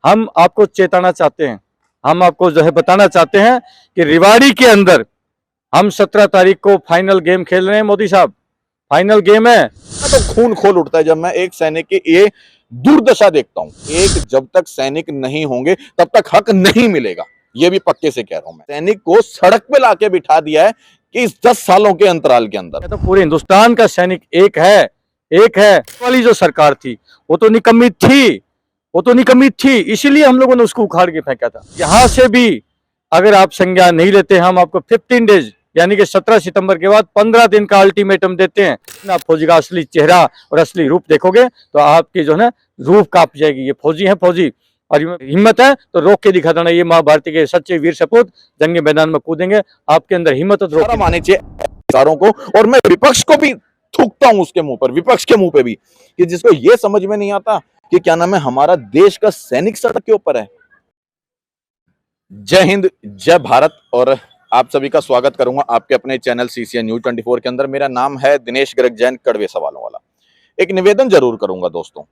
हम आपको चेताना चाहते हैं, हम आपको जो है बताना चाहते हैं कि रेवाड़ी के अंदर हम 17 तारीख को फाइनल गेम खेल रहे हैं। मोदी साहब, फाइनल गेम है। तो खून खोल उठता है जब मैं एक सैनिक की ये दुर्दशा देखता हूं। एक जब तक सैनिक नहीं होंगे तब तक हक नहीं मिलेगा, ये भी पक्के से कह रहा हूं मैं। सैनिक को सड़क पे लाके बिठा दिया है कि इस 10 सालों के अंतराल के अंदर तो पूरे हिंदुस्तान का सैनिक एक है, एक है। वाली जो सरकार थी वो तो निकम्मी थी, वो तो निकम्मी थी, इसीलिए हम लोगों ने उसको उखाड़ के फेंका था। यहां से भी अगर आप संज्ञान नहीं लेते, हम आपको 15 डेज यानी कि 17 सितंबर के बाद 15 दिन का अल्टीमेटम देते हैं। आप फौजी का असली चेहरा और असली रूप देखोगे तो आपकी जो है ना रूह कांप जाएगी। ये फौजी है, फौजी, और हिम्मत है तो रोक के दिखा देना। ये माँ भारती के सच्चे वीर सपूत जंग मैदान में कूदेंगे, आपके अंदर हिम्मत है तो रोक माने चाहिए सारों को। और मैं विपक्ष को भी थूकता हूं उसके मुंह पर, विपक्ष के मुंह पे भी, कि जिसको ये समझ में नहीं आता कि क्या नाम है, हमारा देश का सैनिक सड़क के ऊपर है। जय हिंद, जय भारत, और आप सभी का स्वागत करूंगा आपके अपने चैनल सीसीएन न्यूज 24 के अंदर। मेरा नाम है दिनेश गर्ग जैन, कड़वे सवालों वाला। एक निवेदन जरूर करूंगा दोस्तों,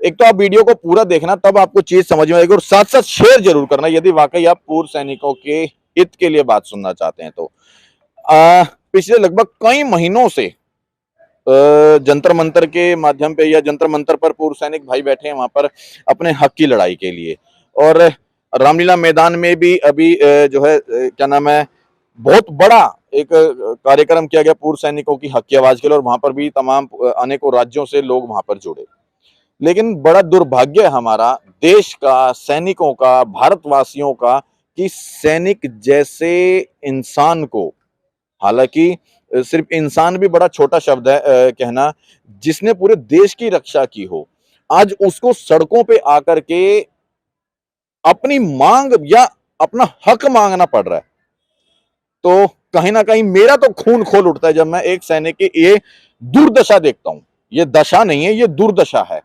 एक तो आप वीडियो को पूरा देखना, तब आपको चीज समझ में आएगी, और साथ साथ शेयर जरूर करना यदि वाकई आप पूर्व सैनिकों के हित के लिए बात सुनना चाहते हैं तो। पिछले लगभग कई महीनों से जंतर मंतर के माध्यम पे या जंतर मंतर पर पूर्व सैनिक भाई बैठे हैं वहां पर अपने हक की लड़ाई के लिए। और रामलीला मैदान में भी अभी जो है क्या नाम है, बहुत बड़ा एक कार्यक्रम किया गया पूर्व सैनिकों की हक की आवाज के लिए, और वहां पर भी तमाम अनेकों राज्यों से लोग वहां पर जुड़े। लेकिन बड़ा दुर्भाग्य है हमारा देश का, सैनिकों का, भारतवासियों का, कि सैनिक जैसे इंसान को, हालांकि सिर्फ इंसान भी बड़ा छोटा शब्द है कहना, जिसने पूरे देश की रक्षा की हो, आज उसको सड़कों पे आकर के अपनी मांग या अपना हक मांगना पड़ रहा है। तो कहीं ना कहीं मेरा तो खून खोल उठता है जब मैं एक सैनिक की ये दुर्दशा देखता हूं। ये दशा नहीं है, ये दुर्दशा है।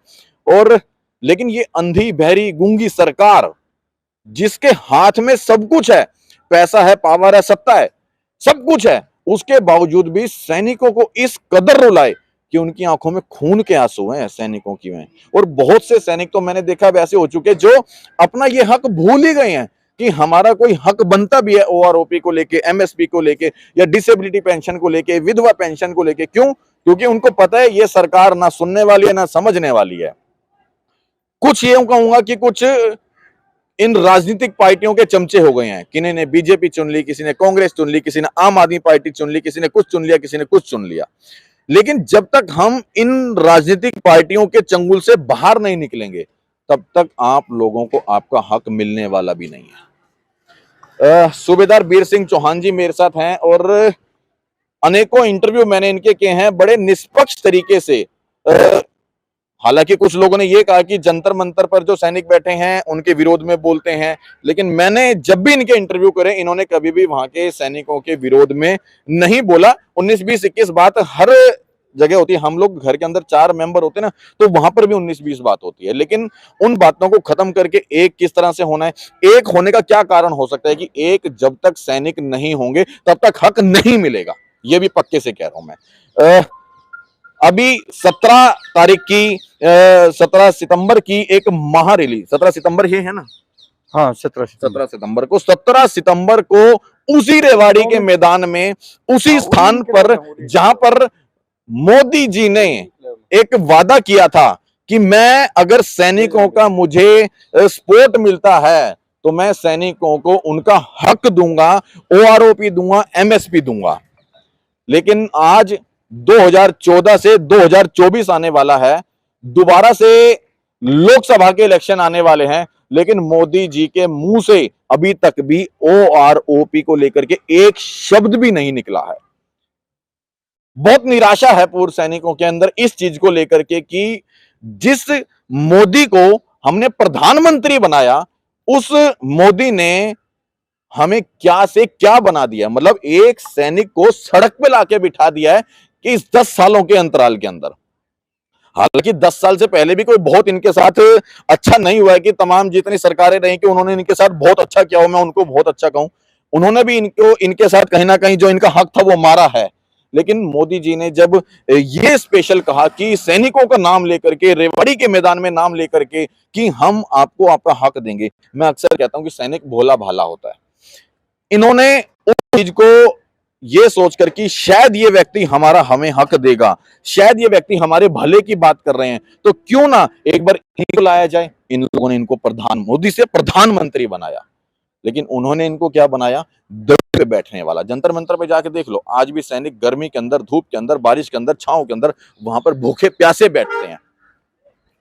और लेकिन ये अंधी बहरी गूंगी सरकार, जिसके हाथ में सब कुछ है, पैसा है, पावर है, सत्ता है, सब कुछ है, उसके बावजूद भी सैनिकों को इस कदर रुलाए कि उनकी आंखों में खून के आंसू हैं सैनिकों की में। और बहुत से सैनिक तो मैंने देखा वैसे हो चुके जो अपना ये हक भूल ही गए हैं कि हमारा कोई हक बनता भी है ओआरओपी को लेके, एमएसपी को लेके, या डिसेबिलिटी पेंशन को लेके, विधवा पेंशन को लेके। क्यों? क्योंकि उनको पता है ये सरकार ना सुनने वाली है ना समझने वाली है। कुछ ये कहूंगा कि कुछ इन राजनीतिक पार्टियों के चमचे हो गए हैं। किसी ने बीजेपी चुन ली, किसी ने कांग्रेस चुन ली, किसी ने आम आदमी पार्टी चुन ली, किसी ने कुछ चुन लिया, किसी ने कुछ चुन लिया। लेकिन जब तक हम इन राजनीतिक पार्टियों के चंगुल से बाहर नहीं निकलेंगे, तब तक आप लोगों को आपका हक मिलने वाला भी नहीं है। सूबेदार वीर सिंह चौहान जी मेरे साथ हैं, और अनेकों इंटरव्यू मैंने इनके किए हैं बड़े निष्पक्ष तरीके से। हालांकि कुछ लोगों ने यह कहा कि जंतर मंतर पर जो सैनिक बैठे हैं उनके विरोध में बोलते हैं, लेकिन मैंने जब भी इनके इंटरव्यू करे, इन्होंने कभी भी वहां के सैनिकों के विरोध में नहीं बोला। 19 20 21 बात हर जगह होती है। हम लोग घर के अंदर 4 मेंबर होते हैं ना, तो वहां पर भी 19 20 बात होती है। लेकिन उन बातों को खत्म करके एक किस तरह से होना है, एक होने का क्या कारण हो सकता है कि एक जब तक सैनिक नहीं होंगे तब तक हक नहीं मिलेगा, यह भी पक्के से कह रहा हूं मैं। अभी 17 तारीख की 17 सितंबर की एक महारैली, 17 सितंबर ही है ना? हाँ, 17 सितंबर को, 17 सितंबर को उसी रेवाड़ी के मैदान में, उसी स्थान पर जहां पर मोदी जी ने एक वादा किया था कि मैं अगर सैनिकों का मुझे सपोर्ट मिलता है तो मैं सैनिकों को उनका हक दूंगा, ओआरओपी दूंगा, एमएसपी दूंगा। लेकिन आज 2014 से 2024 आने वाला है, दोबारा से लोकसभा के इलेक्शन आने वाले हैं, लेकिन मोदी जी के मुंह से अभी तक भी ओआरओपी को लेकर के एक शब्द भी नहीं निकला है। बहुत निराशा है पूर्व सैनिकों के अंदर इस चीज को लेकर के कि जिस मोदी को हमने प्रधानमंत्री बनाया, उस मोदी ने हमें क्या से क्या बना दिया। मतलब एक सैनिक को सड़क पे लाके बिठा दिया है कि इस 10 सालों के अंतराल के अंदर। हालांकि 10 साल से पहले भी कोई बहुत इनके साथ अच्छा नहीं हुआ है कि तमाम जितनी सरकारें रही कि उन्होंने इनके साथ बहुत अच्छा किया हो, मैं उनको बहुत अच्छा कहूं। उन्होंने भी इनके साथ कहीं ना कहीं जो इनका हक था वो मारा है। लेकिन मोदी जी ने जब ये स्पेशल कहा कि सैनिकों का नाम लेकर के, रेवाड़ी के मैदान में नाम लेकर के कि हम आपको आपका हक देंगे, मैं अक्सर कहता हूं कि सैनिक भोला भाला होता है। इन्होंने उस चीज को ये सोचकर कि शायद ये व्यक्ति हमें हक देगा, शायद ये व्यक्ति हमारे भले की बात कर रहे हैं, तो क्यों ना एक बार इनको लाया जाए। इन लोगों ने इनको मोदी से प्रधानमंत्री बनाया, लेकिन उन्होंने इनको क्या बनाया, दड़े पे बैठने वाला। जंतर मंतर पे जाके देख लो, आज भी सैनिक गर्मी के अंदर, धूप के अंदर, बारिश के अंदर, छांव के अंदर वहां पर भूखे प्यासे बैठते हैं।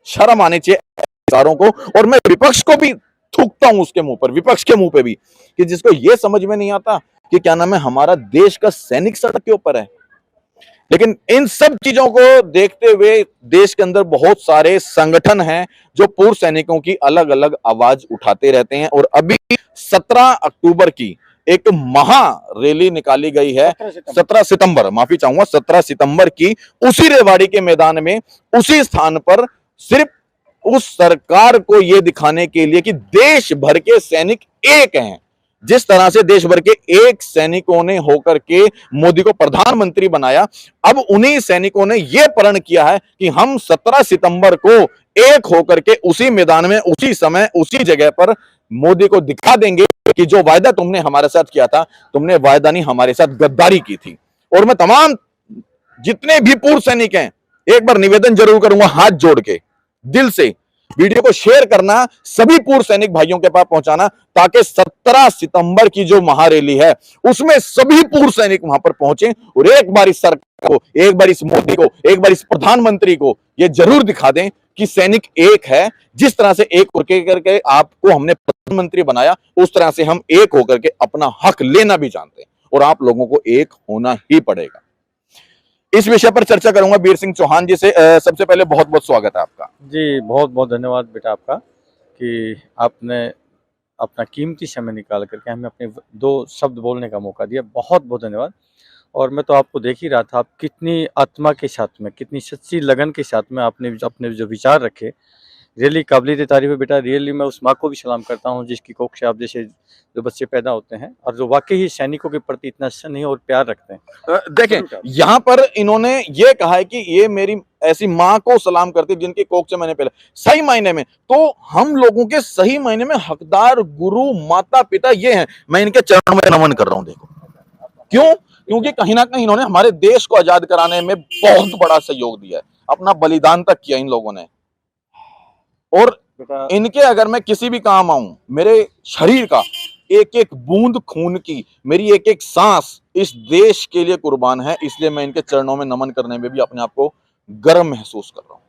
शर्म आनी चाहिए सरकारों को। और मैं विपक्ष को भी थूकता हूं उसके मुंह पर, विपक्ष के मुंह पे भी, कि जिसको यह समझ में नहीं आता कि क्या नाम है, हमारा देश का सैनिक सड़क के ऊपर है। लेकिन इन सब चीजों को देखते हुए देश के अंदर बहुत सारे संगठन हैं जो पूर्व सैनिकों की अलग अलग आवाज उठाते रहते हैं। और अभी 17 अक्टूबर की एक महा रैली निकाली गई है, 17 सितंबर, माफी चाहूंगा, 17 सितंबर की, उसी रेवाड़ी के मैदान में, उसी स्थान पर, सिर्फ उस सरकार को यह दिखाने के लिए कि देश भर के सैनिक एक हैं। जिस तरह से देश भर के एक सैनिकों ने होकर के मोदी को प्रधानमंत्री बनाया, अब उन्हीं सैनिकों ने यह प्रण किया है कि हम 17 सितंबर को एक होकर के उसी मैदान में, उसी समय, उसी जगह पर मोदी को दिखा देंगे कि जो वायदा तुमने हमारे साथ किया था, तुमने वायदा नहीं, हमारे साथ गद्दारी की थी। और मैं तमाम जितने भी पूर्व सैनिक हैं, एक बार निवेदन जरूर करूंगा हाथ जोड़ के, दिल से वीडियो को शेयर करना, सभी पूर्व सैनिक भाइयों के पास पहुंचाना, ताकि 17 सितंबर की जो महारैली है उसमें सभी पूर्व सैनिक वहां पर पहुंचे और एक बार इस सरकार को, एक बार इस मोदी को, एक बार इस प्रधानमंत्री को यह जरूर दिखा दें कि सैनिक एक है। जिस तरह से एक होकर करके आपको हमने प्रधानमंत्री बनाया, उस तरह से हम एक होकर के अपना हक लेना भी जानते हैं और आप लोगों को एक होना ही पड़ेगा। इस विषय पर चर्चा करूंगा वीर सिंह चौहान जी से। सबसे पहले बहुत बहुत स्वागत है आपका। जी, बहुत बहुत धन्यवाद बेटा आपका कि आपने अपना कीमती समय निकाल करके हमें अपने 2 शब्द बोलने का मौका दिया। बहुत बहुत धन्यवाद। और मैं तो आपको देख ही रहा था, आप कितनी आत्मा के साथ में, कितनी सच्ची लगन के साथ में आपने अपने जो विचार रखे, रियली काबिलियत तारीफ है बेटा। रियली मैं उस माँ को भी सलाम करता हूँ जिसकी कोख से आप जैसे जो बच्चे पैदा होते हैं और जो वाकई ही सैनिकों के प्रति इतना स्नेह और प्यार रखते हैं। देखें, यहाँ पर इन्होंने ये कहा है कि ये मेरी ऐसी माँ को सलाम करती जिनकी कोख से मैंने पहले, सही मायने में तो हम लोगों के सही मायने में हकदार गुरु माता पिता ये हैं। मैं इनके चरणों में नमन कर रहा हूँ। देखो क्यों, क्योंकि कहीं ना कहीं इन्होंने हमारे देश को आजाद कराने में बहुत बड़ा सहयोग दिया है, अपना बलिदान तक किया इन लोगों ने। और इनके अगर मैं किसी भी काम आऊं, मेरे शरीर का एक एक बूंद खून की, मेरी एक एक सांस इस देश के लिए कुर्बान है, इसलिए मैं इनके चरणों में नमन करने में भी अपने आप को गर्व महसूस कर रहा हूं।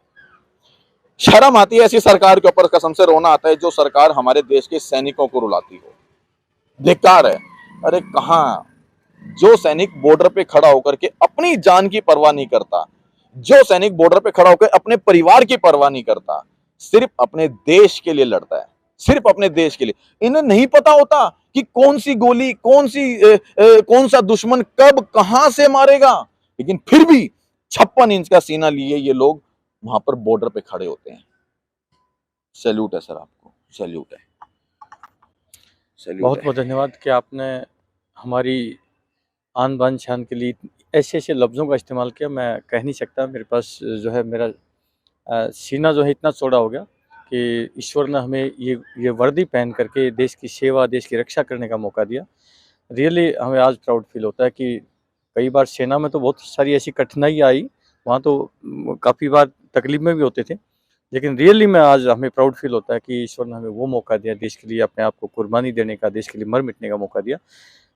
शर्म आती है ऐसी सरकार के ऊपर, कसम से रोना आता है जो सरकार हमारे देश के सैनिकों को रुलाती हो। धिक्कार है। अरे कहां, जो सैनिक बॉर्डर पे खड़ा होकर के अपनी जान की परवाह नहीं करता, जो सैनिक बॉर्डर पे खड़ा होकर अपने परिवार की परवाह नहीं करता, सिर्फ अपने देश के लिए लड़ता है, सिर्फ अपने देश के लिए। इन्हें नहीं पता होता कि कौन सी गोली, कौन सा दुश्मन कब कहां से मारेगा, लेकिन फिर भी 56 इंच का सीना लिए ये लोग वहां पर बॉर्डर पे खड़े होते हैं। सैल्यूट है सर, आपको सैल्यूट है, सैल्यूट बहुत है। बहुत धन्यवाद कि आपने हमारी आन बान शान के लिए ऐसे ऐसे लफ्ज़ों का इस्तेमाल किया, मैं कह नहीं सकता। मेरे पास जो है मेरा सीना जो है इतना चौड़ा हो गया कि ईश्वर ने हमें ये वर्दी पहन करके देश की सेवा, देश की रक्षा करने का मौका दिया। रियली हमें आज प्राउड फील होता है कि कई बार सेना में तो बहुत सारी ऐसी कठिनाई आई, वहाँ तो काफ़ी बार तकलीफ में भी होते थे, लेकिन रियली में आज हमें प्राउड फील होता है कि ईश्वर ने हमें वो मौका दिया, देश के लिए अपने आप को कुर्बानी देने का, देश के लिए मर मिटने का मौका दिया।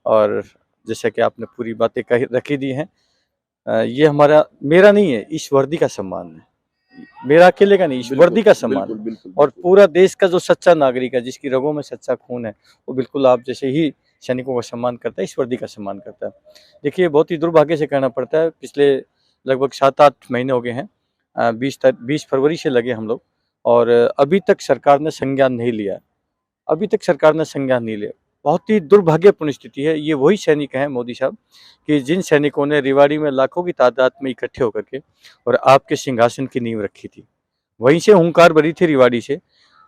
और जैसे कि आपने पूरी बातें रखी दी हैं, ये मेरा नहीं है, इस वर्दी का सम्मान है, मेरा अकेले का नहीं, इस वर्दी का सम्मान है। और पूरा देश का जो सच्चा नागरिक है, जिसकी रगों में सच्चा खून है, वो बिल्कुल आप जैसे ही सैनिकों का सम्मान करता है, इस वर्दी का सम्मान करता है। देखिए, बहुत ही दुर्भाग्य से कहना पड़ता है, पिछले लगभग 7-8 महीने हो गए हैं, 20 फरवरी से लगे हम लोग, और अभी तक सरकार ने संज्ञान नहीं लिया, अभी तक सरकार ने संज्ञान नहीं लिया। बहुत ही दुर्भाग्यपूर्ण स्थिति है। ये वही सैनिक हैं मोदी साहब कि जिन सैनिकों ने रेवाड़ी में लाखों की तादाद में इकट्ठे होकर के और आपके सिंहासन की नींव रखी थी। वहीं से हुंकार भरी थी रेवाड़ी से।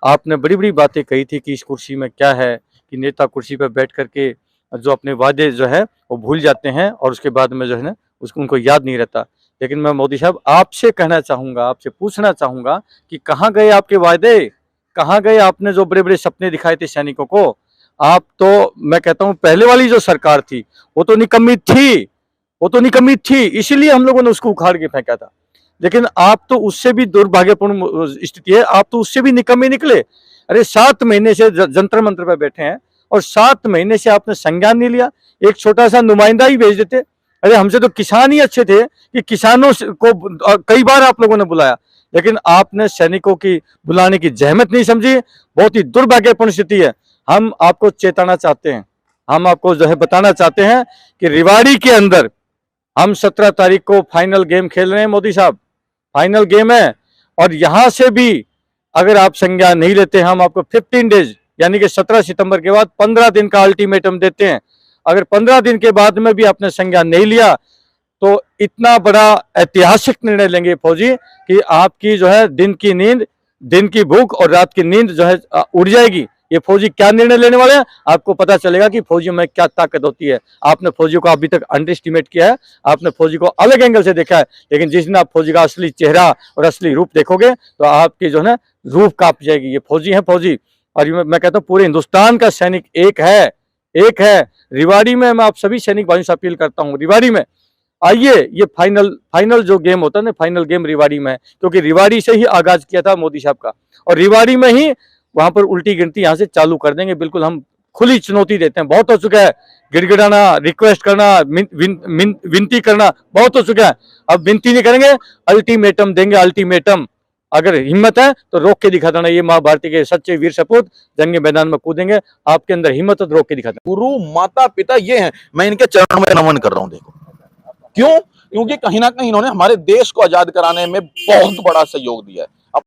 आपने बड़ी बड़ी बातें कही थी कि इस कुर्सी में क्या है, कि नेता कुर्सी पर बैठ करके जो अपने वादे जो है वो भूल जाते हैं और उसके बाद में जो है ना उसको उनको याद नहीं रहता। लेकिन मैं मोदी साहब आपसे कहना चाहूँगा, आपसे पूछना चाहूँगा कि कहाँ गए आपके वायदे? कहाँ गए आपने जो बड़े-बड़े सपने दिखाए थे सैनिकों को? आप तो मैं कहता हूँ पहले वाली जो सरकार थी, वो तो निकम्मी थी, वो तो निकम्मी थी, इसीलिए हम लोगों ने उसको उखाड़ के फेंका था। लेकिन आप तो उससे भी दुर्भाग्यपूर्ण स्थिति है, आप तो उससे भी निकम्मे निकले। अरे 7 महीने से जंतर मंतर पे बैठे हैं और 7 महीने से आपने संज्ञान नहीं लिया। एक छोटा सा नुमाइंदा ही भेज देते। अरे हमसे तो किसान ही अच्छे थे कि किसानों को कई बार आप लोगों ने बुलाया, लेकिन आपने सैनिकों की बुलाने की जहमत नहीं समझी। बहुत ही दुर्भाग्यपूर्ण स्थिति है। हम आपको चेताना चाहते हैं, हम आपको जो है बताना चाहते हैं कि रेवाड़ी के अंदर हम 17 तारीख को फाइनल गेम खेल रहे हैं मोदी साहब, फाइनल गेम है। और यहां से भी अगर आप संज्ञान नहीं लेते, हम आपको 15 डेज यानी कि 17 सितंबर के बाद 15 दिन का अल्टीमेटम देते हैं। अगर 15 दिन के बाद में भी आपने संज्ञान नहीं लिया तो इतना बड़ा ऐतिहासिक निर्णय लेंगे फौजी कि आपकी जो है दिन की नींद, दिन की भूख और रात की नींद जो है उड़ जाएगी। ये फौजी क्या निर्णय लेने वाले हैं, आपको पता चलेगा कि फौजियों में क्या ताकत होती है। आपने फौजियों को अभी तक अंडर एस्टिमेट किया है, आपने फौजी को अलग एंगल से देखा है, लेकिन जिस दिन आप फौजी का असली चेहरा और असली रूप देखोगे तो आपकी जो है रूह कांप जाएगी। ये फौजी है फौजी। और मैं कहता हूँ पूरे हिंदुस्तान का सैनिक एक है, एक है। रेवाड़ी में मैं आप सभी सैनिक भाइयों से अपील करता हूँ, रेवाड़ी में आइए। ये फाइनल जो गेम होता है ना, फाइनल गेम रेवाड़ी में है, क्योंकि रेवाड़ी से ही आगाज किया था मोदी साहब का, और रेवाड़ी में ही वहां पर उल्टी गिनती यहाँ से चालू कर देंगे। बिल्कुल हम खुली चुनौती देते हैं। बहुत हो चुका है गिड़गिड़ाना, रिक्वेस्ट करना, विनती करना, बहुत हो चुका है। अब विनती नहीं करेंगे, अल्टीमेटम देंगे, अल्टीमेटम। अगर हिम्मत है तो रोक के दिखा देना। ये माँ भारती के सच्चे वीर सपूत जंग मैदान में कूदेंगे, आपके अंदर हिम्मत है तो रोक के दिखा देना। गुरु माता पिता ये हैं, मैं इनके चरणों में नमन कर रहा हूं। देखो क्यों? क्योंकि कहीं ना कहीं इन्होंने हमारे देश को आजाद कराने में बहुत बड़ा सहयोग दिया है।